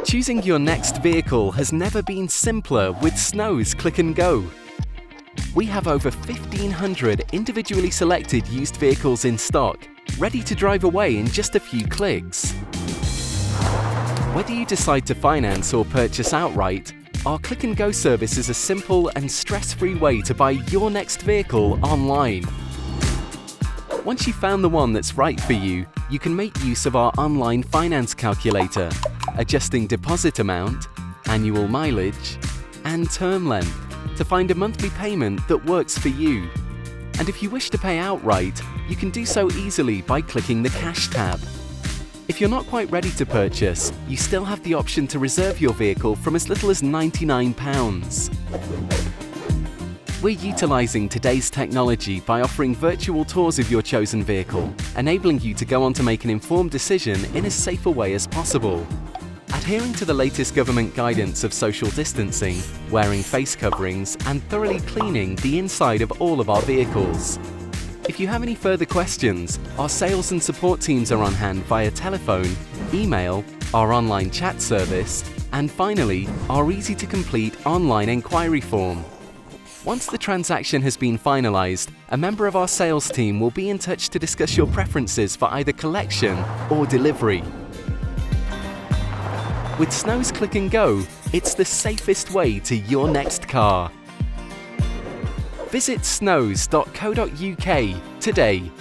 Choosing your next vehicle has never been simpler with Snow's Click and Go. We have over 1,500 individually selected used vehicles in stock, ready to drive away in just a few clicks. Whether you decide to finance or purchase outright, our Click and Go service is a simple and stress-free way to buy your next vehicle online. Once you've found the one that's right for you, you can make use of our online finance calculator, adjusting deposit amount, annual mileage, and term length to find a monthly payment that works for you. And if you wish to pay outright, you can do so easily by clicking the Cash tab. If you're not quite ready to purchase, you still have the option to reserve your vehicle from as little as £99. We're utilising today's technology by offering virtual tours of your chosen vehicle, enabling you to go on to make an informed decision in as safe a way as possible. Adhering to the latest government guidance of social distancing, wearing face coverings, and thoroughly cleaning the inside of all of our vehicles. If you have any further questions, our sales and support teams are on hand via telephone, email, our online chat service, and finally, our easy-to-complete online inquiry form. Once the transaction has been finalised, a member of our sales team will be in touch to discuss your preferences for either collection or delivery. With Snow's Click and Go, it's the safest way to your next car. Visit snows.co.uk today.